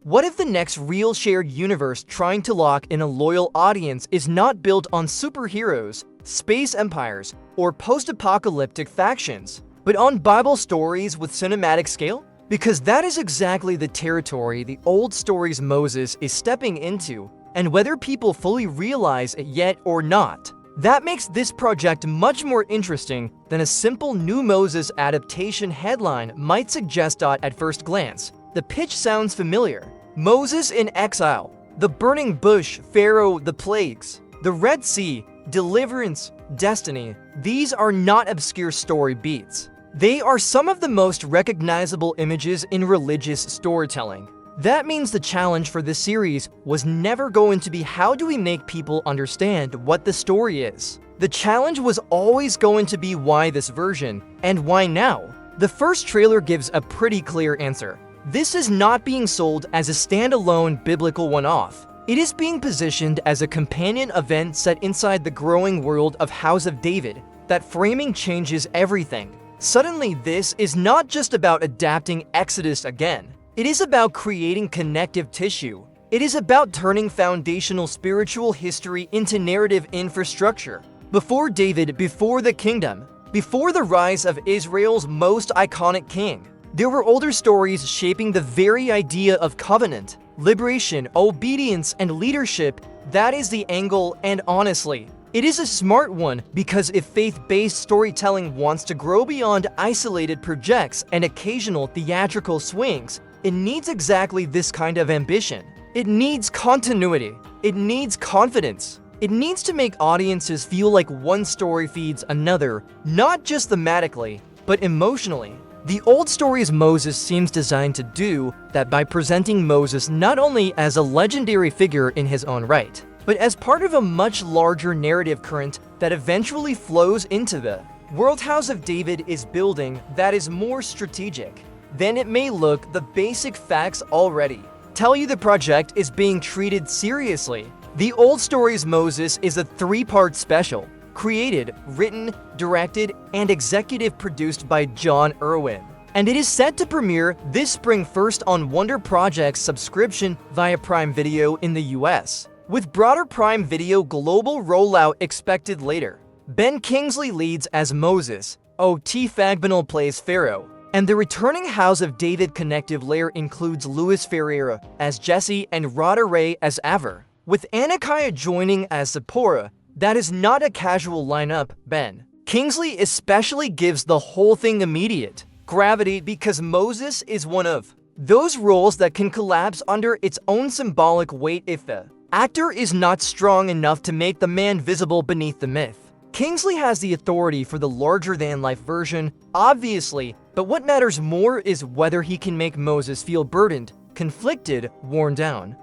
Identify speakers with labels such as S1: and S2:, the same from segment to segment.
S1: What if the next real shared universe trying to lock in a loyal audience is not built on superheroes, space empires, or post-apocalyptic factions, but on Bible stories with cinematic scale? Because that is exactly the territory the old stories Moses is stepping into, and whether people fully realize it yet or not. That makes this project much more interesting than a simple new Moses adaptation headline might suggest. At first glance, the pitch sounds familiar. Moses in exile, the burning bush, Pharaoh, the plagues, the Red Sea, deliverance, destiny. These are not obscure story beats. They are some of the most recognizable images in religious storytelling. That means the challenge for this series was never going to be how do we make people understand what the story is. The challenge was always going to be why this version, and why now. The first trailer gives a pretty clear answer. This is not being sold as a standalone biblical one-off. It is being positioned as a companion event set inside the growing world of House of David. That framing changes everything. Suddenly, this is not just about adapting Exodus again. It is about creating connective tissue. It is about turning foundational spiritual history into narrative infrastructure. Before David, before the kingdom, before the rise of Israel's most iconic king, there were older stories shaping the very idea of covenant, liberation, obedience, and leadership. That is the angle, and honestly, it is a smart one, because if faith-based storytelling wants to grow beyond isolated projects and occasional theatrical swings, it needs exactly this kind of ambition. It needs continuity. It needs confidence. It needs to make audiences feel like one story feeds another, not just thematically, but emotionally. The old stories Moses seems designed to do that by presenting Moses not only as a legendary figure in his own right, but as part of a much larger narrative current that eventually flows into the world House of David is building that is more strategic than it may look. The basic facts already tell you the project is being treated seriously. The Old Stories Moses is a 3-part special, created, written, directed, and executive produced by John Erwin. And it is set to premiere this spring, first on Wonder Project's subscription via Prime Video in the US, with broader Prime Video global rollout expected later. Ben Kingsley leads as Moses, O.T. Fagbenle plays Pharaoh, and the returning House of David connective layer includes Louis Ferreira as Jesse and Rhoda Ray as Aver, with Anakiah joining as Zipporah. That is not a casual lineup. Ben Kingsley especially gives the whole thing immediate gravity because Moses is one of those roles that can collapse under its own symbolic weight if the actor is not strong enough to make the man visible beneath the myth. Kingsley has the authority for the larger-than-life version, obviously, but what matters more is whether he can make Moses feel burdened, conflicted, worn down,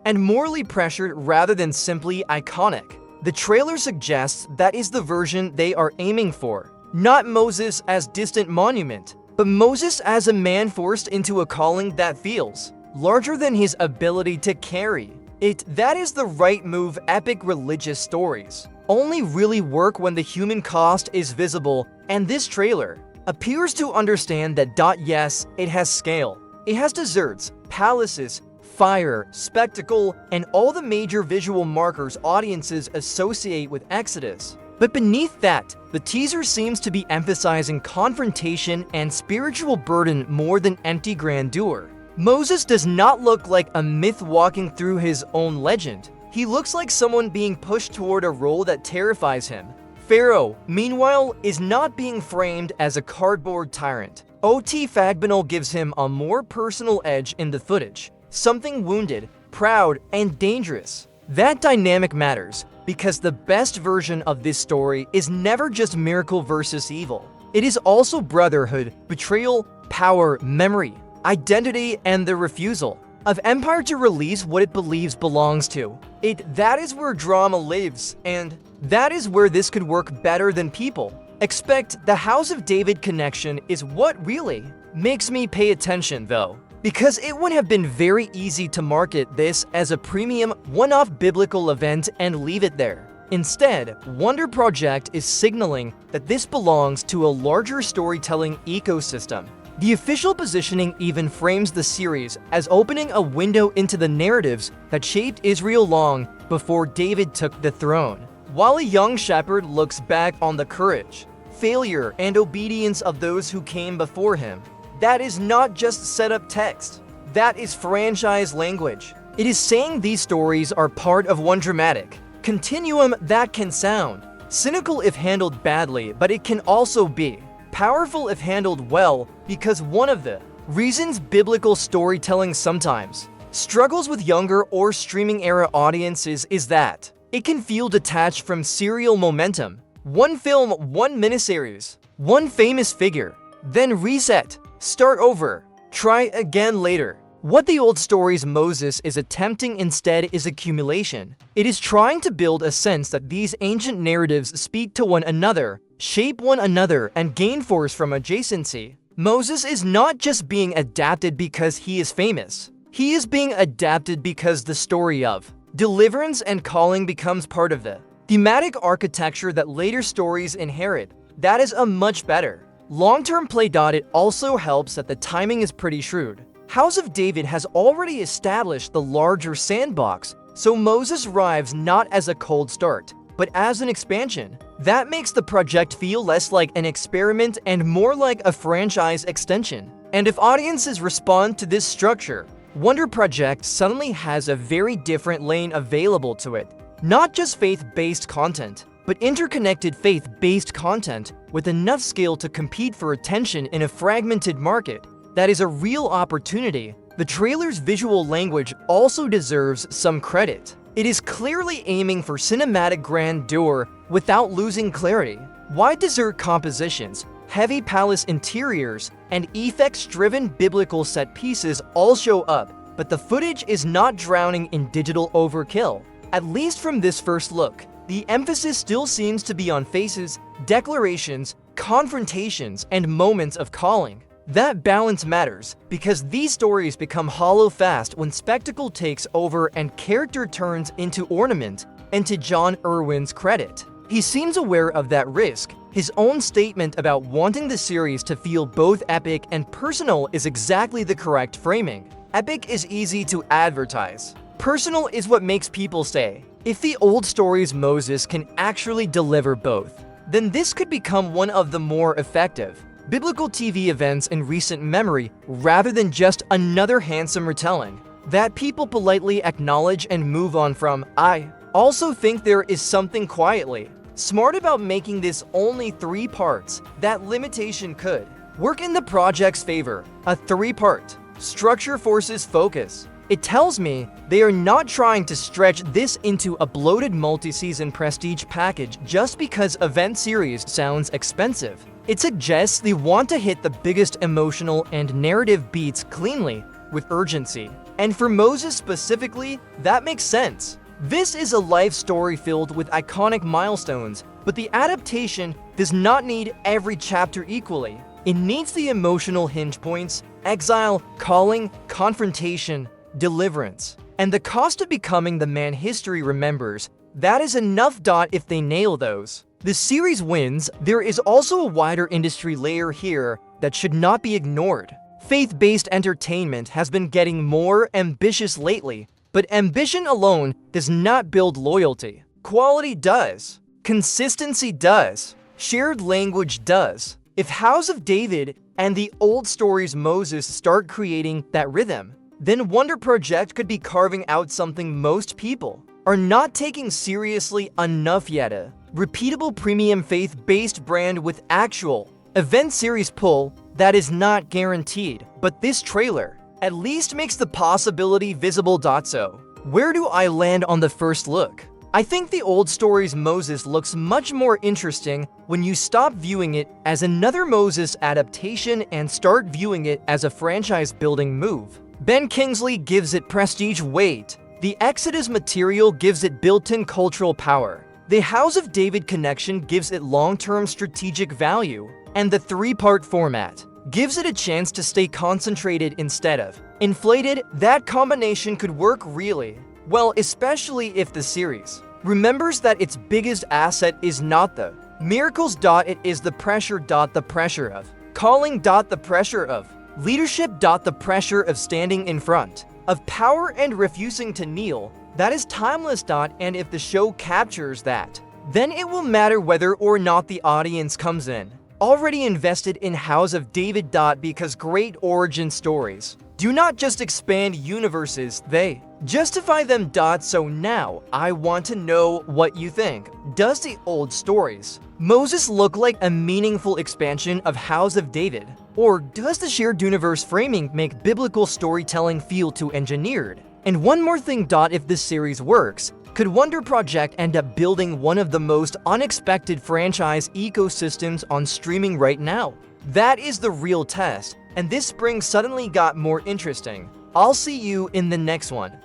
S1: and morally pressured rather than simply iconic. The trailer suggests that is the version they are aiming for. Not Moses as distant monument, but Moses as a man forced into a calling that feels larger than his ability to carry it. That is the right move. Epic religious stories only really work when the human cost is visible, and this trailer appears to understand that. Yes, it has scale. It has deserts, palaces, fire, spectacle, and all the major visual markers audiences associate with Exodus. But beneath that, the teaser seems to be emphasizing confrontation and spiritual burden more than empty grandeur. Moses does not look like a myth walking through his own legend. He looks like someone being pushed toward a role that terrifies him. Pharaoh, meanwhile, is not being framed as a cardboard tyrant. O.T. Fagbenle gives him a more personal edge in the footage, something wounded, proud, and dangerous. That dynamic matters because the best version of this story is never just miracle versus evil. It is also brotherhood, betrayal, power, memory, identity, and the refusal of empire to release what it believes belongs to it. That is where drama lives, and that is where this could work better than people expect. The House of David connection is what really makes me pay attention, though, because it would have been very easy to market this as a premium one-off biblical event and leave it there. Instead, Wonder Project is signaling that this belongs to a larger storytelling ecosystem. The official positioning even frames the series as opening a window into the narratives that shaped Israel long before David took the throne. While a young shepherd looks back on the courage, failure, and obedience of those who came before him, that is not just set-up text. That is franchise language. It is saying these stories are part of one dramatic continuum that can sound cynical if handled badly, but it can also be powerful if handled well, because one of the reasons biblical storytelling sometimes struggles with younger or streaming-era audiences is that it can feel detached from serial momentum. One film, one miniseries, one famous figure, then reset, start over, try again later. What the old stories Moses is attempting instead is accumulation. It is trying to build a sense that these ancient narratives speak to one another, shape one another, and gain force from adjacency. Moses is not just being adapted because he is famous. He is being adapted because the story of deliverance and calling becomes part of the thematic architecture that later stories inherit. That is a much better long-term play. It also helps that the timing is pretty shrewd. House of David has already established the larger sandbox, so Moses arrives not as a cold start, but as an expansion. That makes the project feel less like an experiment and more like a franchise extension. And if audiences respond to this structure, Wonder Project suddenly has a very different lane available to it. Not just faith-based content, but interconnected faith-based content with enough scale to compete for attention in a fragmented market. That is a real opportunity. The trailer's visual language also deserves some credit. It is clearly aiming for cinematic grandeur without losing clarity. Wide desert compositions, heavy palace interiors, and effects-driven biblical set pieces all show up, but the footage is not drowning in digital overkill. At least from this first look, the emphasis still seems to be on faces, declarations, confrontations, and moments of calling. That balance matters, because these stories become hollow fast when spectacle takes over and character turns into ornament. And to John Erwin's credit, he seems aware of that risk. His own statement about wanting the series to feel both epic and personal is exactly the correct framing. Epic is easy to advertise. Personal is what makes people stay. If the old stories Moses can actually deliver both, then this could become one of the more effective biblical TV events in recent memory, rather than just another handsome retelling that people politely acknowledge and move on from. I also think there is something quietly smart about making this only 3 parts. That limitation could work in the project's favor. A 3-part structure forces focus. It tells me they are not trying to stretch this into a bloated multi-season prestige package just because event series sounds expensive. It suggests they want to hit the biggest emotional and narrative beats cleanly, with urgency. And for Moses specifically, that makes sense. This is a life story filled with iconic milestones, but the adaptation does not need every chapter equally. It needs the emotional hinge points: exile, calling, confrontation, deliverance. And the cost of becoming the man history remembers. That is enough. If they nail those, the series wins. There is also a wider industry layer here that should not be ignored. Faith-based entertainment has been getting more ambitious lately, but ambition alone does not build loyalty. Quality does. Consistency does. Shared language does. If House of David and the old stories Moses start creating that rhythm, then Wonder Project could be carving out something most people are not taking seriously enough yet: a repeatable premium faith-based brand with actual event series pull. That is not guaranteed, but this trailer at least makes the possibility visible. So, where do I land on the first look? I think the old stories Moses looks much more interesting when you stop viewing it as another Moses adaptation and start viewing it as a franchise-building move. Ben Kingsley gives it prestige weight. The Exodus material gives it built-in cultural power. The House of David connection gives it long-term strategic value. And the 3-part format gives it a chance to stay concentrated instead of inflated. That combination could work really well, especially if the series remembers that its biggest asset is not the miracles. It is the pressure. The pressure of Calling. The pressure of leadership. The pressure of standing in front of power and refusing to kneel. That is timeless. And if the show captures that, then it will matter whether or not the audience comes in already invested in House of David. Because great origin stories do not just expand universes, they justify them. So now, I want to know what you think. Does the old stories Moses look like a meaningful expansion of House of David? Or does the shared universe framing make biblical storytelling feel too engineered? And one more thing. If this series works, could Wonder Project end up building one of the most unexpected franchise ecosystems on streaming right now? That is the real test, and this spring suddenly got more interesting. I'll see you in the next one.